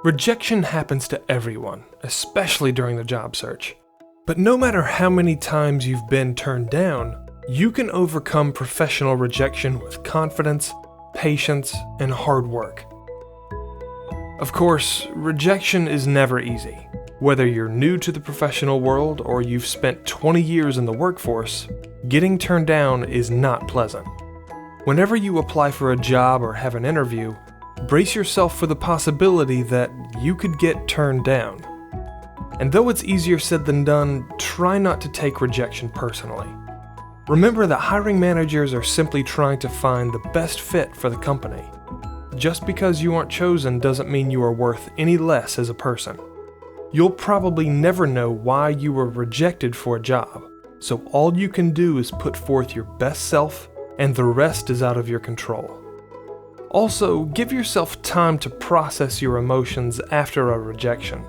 Rejection happens to everyone, especially during the job search. But no matter how many times you've been turned down, you can overcome professional rejection with confidence, patience, and hard work. Of course, rejection is never easy. Whether you're new to the professional world or you've spent 20 years in the workforce, getting turned down is not pleasant. Whenever you apply for a job or have an interview, brace yourself for the possibility that you could get turned down. And though it's easier said than done, try not to take rejection personally. Remember that hiring managers are simply trying to find the best fit for the company. Just because you aren't chosen doesn't mean you are worth any less as a person. You'll probably never know why you were rejected for a job, so all you can do is put forth your best self, and the rest is out of your control. Also, give yourself time to process your emotions after a rejection,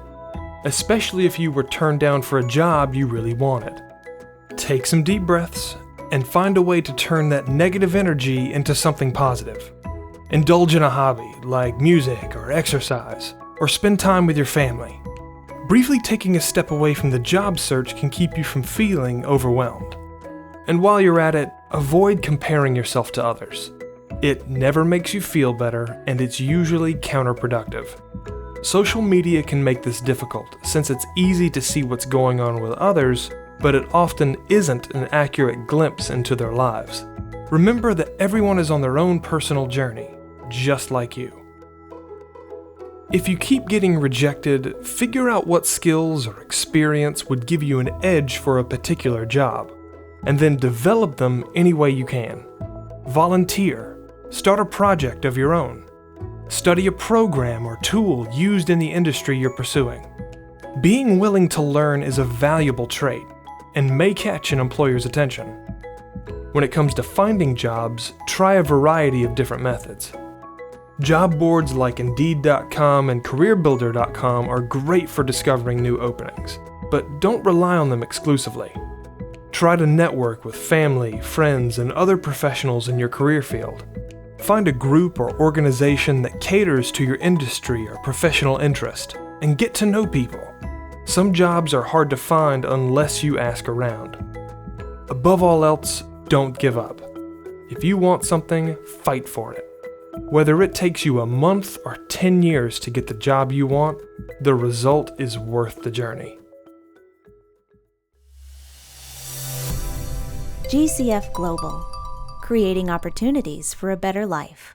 especially if you were turned down for a job you really wanted. Take some deep breaths and find a way to turn that negative energy into something positive. Indulge in a hobby like music or exercise, or spend time with your family. Briefly taking a step away from the job search can keep you from feeling overwhelmed. And while you're at it, avoid comparing yourself to others. It never makes you feel better, and it's usually counterproductive. Social media can make this difficult since it's easy to see what's going on with others, but it often isn't an accurate glimpse into their lives. Remember that everyone is on their own personal journey, just like you. If you keep getting rejected, figure out what skills or experience would give you an edge for a particular job, and then develop them any way you can. Volunteer, start a project of your own, study a program or tool used in the industry you're pursuing. Being willing to learn is a valuable trait and may catch an employer's attention. When it comes to finding jobs, try a variety of different methods. Job boards like Indeed.com and CareerBuilder.com are great for discovering new openings, but don't rely on them exclusively. Try to network with family, friends, and other professionals in your career field. Find a group or organization that caters to your industry or professional interest, and get to know people. Some jobs are hard to find unless you ask around. Above all else, don't give up. If you want something, fight for it. Whether it takes you a month or 10 years to get the job you want, the result is worth the journey. GCF Global, creating opportunities for a better life.